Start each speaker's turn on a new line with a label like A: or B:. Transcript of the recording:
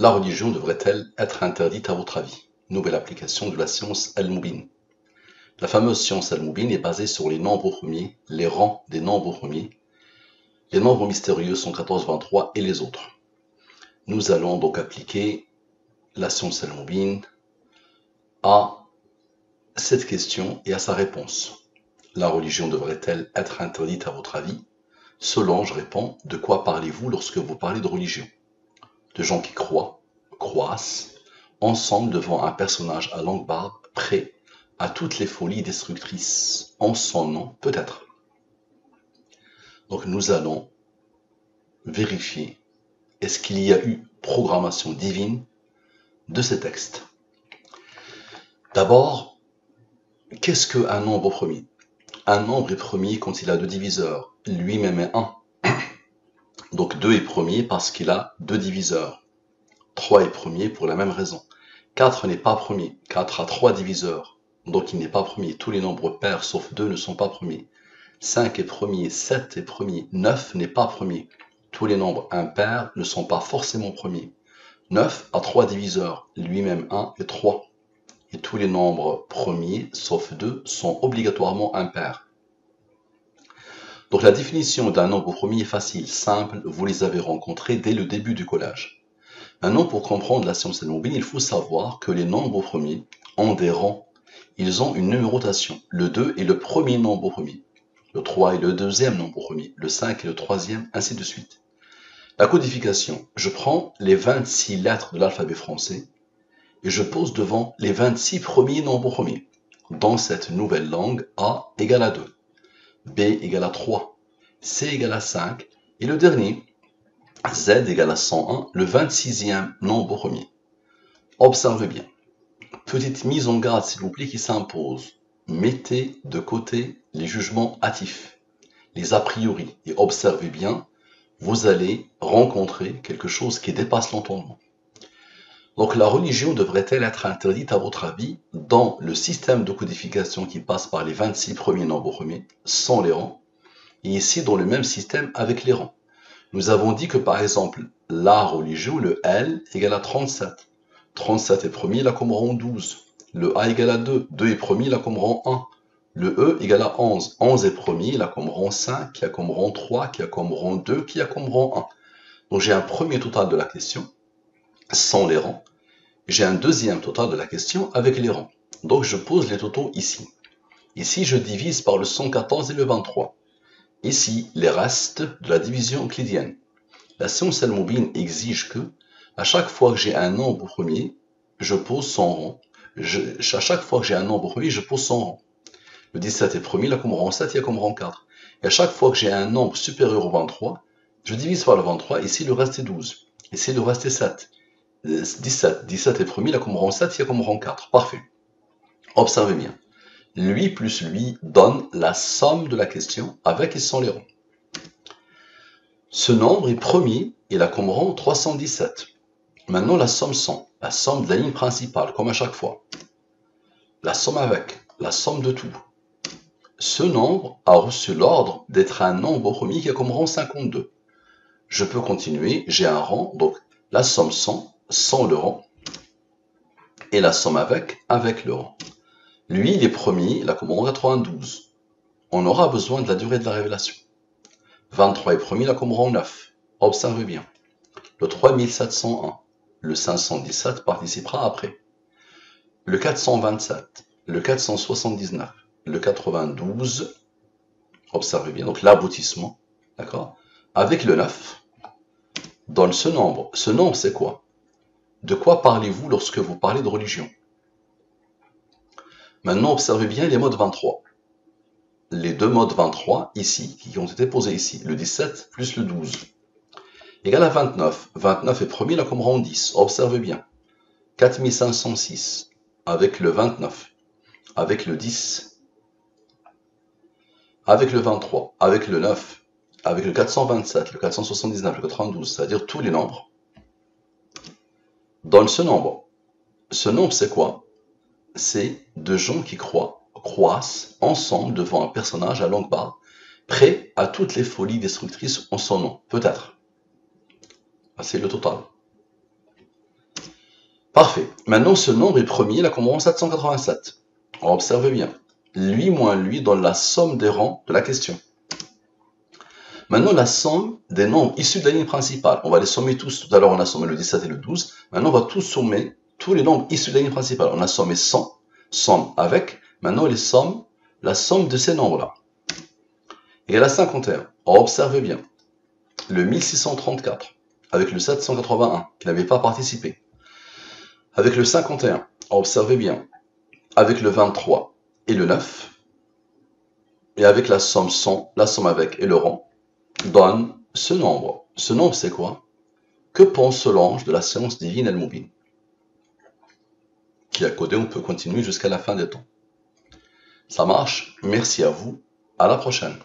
A: La religion devrait-elle être interdite à votre avis? Nouvelle application de la science Al-Mubin. La fameuse science Al-Mubin est basée sur les nombres premiers, les rangs des nombres premiers, les nombres mystérieux 114, 23 et les autres. Nous allons donc appliquer la science Al-Mubin à cette question et à sa réponse. La religion devrait-elle être interdite à votre avis? Solange répond, de quoi parlez-vous lorsque vous parlez de religion? De gens qui croissent, ensemble devant un personnage à longue barbe, prêt à toutes les folies destructrices, en son nom, peut-être. Donc nous allons vérifier, est-ce qu'il y a eu programmation divine de ces textes? D'abord, qu'est-ce qu'un nombre premier? Un nombre est premier quand il a deux diviseurs, lui-même est 1. Donc 2 est premier parce qu'il a deux diviseurs. 3 est premier pour la même raison. 4 n'est pas premier. 4 a 3 diviseurs. Donc il n'est pas premier. Tous les nombres pairs sauf 2 ne sont pas premiers. 5 est premier. 7 est premier. 9 n'est pas premier. Tous les nombres impairs ne sont pas forcément premiers. 9 a 3 diviseurs. Lui-même 1 et 3. Et tous les nombres premiers sauf 2 sont obligatoirement impairs. Donc la définition d'un nombre premier est facile, simple, vous les avez rencontrés dès le début du collège. Maintenant, pour comprendre la science Al-Mubin, il faut savoir que les nombres premiers ont des rangs. Ils ont une numérotation. Le 2 est le premier nombre premier. Le 3 est le deuxième nombre premier. Le 5 est le troisième, ainsi de suite. La codification. Je prends les 26 lettres de l'alphabet français et je pose devant les 26 premiers nombres premiers. Dans cette nouvelle langue, A égale à 2. B égale à 3. C égale à 5. Et le dernier, Z égale à 101, le 26e nombre premier. Observez bien. Petite mise en garde, s'il vous plaît, qui s'impose. Mettez de côté les jugements hâtifs, les a priori, et observez bien, vous allez rencontrer quelque chose qui dépasse l'entendement. Donc la religion devrait-elle être interdite à votre avis dans le système de codification qui passe par les 26 premiers nombres premiers, sans les rangs, et ici dans le même système avec les rangs? Nous avons dit que par exemple, la religion, le L égale à 37. 37 est premier, il a comme rang 12. Le A égale à 2. 2 est premier, il a comme rang 1. Le E égale à 11. 11 est premier, il a comme rang 5, qui a comme rang 3, qui a comme rang 2, qui a comme rang 1. Donc j'ai un premier total de la question, sans les rangs. J'ai un deuxième total de la question avec les rangs. Donc je pose les totaux ici. Ici, je divise par le 114 et le 23. Ici, les restes de la division euclidienne. La science Al-Mubin exige que, à chaque fois que j'ai un nombre premier, je pose son rang. À chaque fois que j'ai un nombre premier, je pose son rang. Le 17 est premier, il a comme rang 7, il a comme rang 4. Et à chaque fois que j'ai un nombre supérieur au 23, je divise par le 23, ici le reste est 12. Ici le reste est 7. 17 est premier, il a comme rang 7, il a comme rang 4. Parfait. Observez bien. Lui plus lui donne la somme de la question avec et sans les rangs. Ce nombre est premier, il a comme rang 317. Maintenant la somme sans, la somme de la ligne principale, comme à chaque fois. La somme avec, la somme de tout. Ce nombre a reçu l'ordre d'être un nombre premier qui a comme rang 52. Je peux continuer, j'ai un rang, donc la somme sans le rang, et la somme avec le rang. Lui, il est premier, il a comme rang 92. On aura besoin de la durée de la révélation. 23 est premier, il a comme rang 9. Observez bien. Le 3701, le 517 participera après. Le 427, le 479, le 92, observez bien, donc l'aboutissement, d'accord, avec le 9, donne ce nombre. Ce nombre, c'est quoi? De quoi parlez-vous lorsque vous parlez de religion? Maintenant, observez bien les modes 23. Les deux modes 23, ici, qui ont été posés ici, le 17 plus le 12, égale à 29. 29 est premier, là comme rang 10. Observez bien. 4506, avec le 29, avec le 10, avec le 23, avec le 9, avec le 427, le 479, le 92, c'est-à-dire tous les nombres, donnent ce nombre. Ce nombre, c'est quoi? C'est de gens qui croissent ensemble devant un personnage à longue barbe, prêt à toutes les folies destructrices en son nom, peut-être. C'est le total. Parfait. Maintenant, ce nombre est premier, il a commencé en 787. On observe bien. Lui moins lui donne la somme des rangs de la question. Maintenant, la somme des nombres issus de la ligne principale. On va les sommer tous. Tout à l'heure, on a sommé le 17 et le 12. Maintenant, on va tous sommer tous les nombres issus de la ligne principale. On a sommé 100, somme avec. Maintenant, les sommes, la somme de ces nombres-là. Égale à 51. On observe bien. Le 1634 avec le 781 qui n'avait pas participé. Avec le 51, observez bien. Avec le 23 et le 9. Et avec la somme 100, la somme avec et le rang, donne ce nombre. Ce nombre, c'est quoi? Que pense Solange de la science divine El-Moubine? Qui a codé, on peut continuer jusqu'à la fin des temps. Ça marche. Merci à vous. À la prochaine.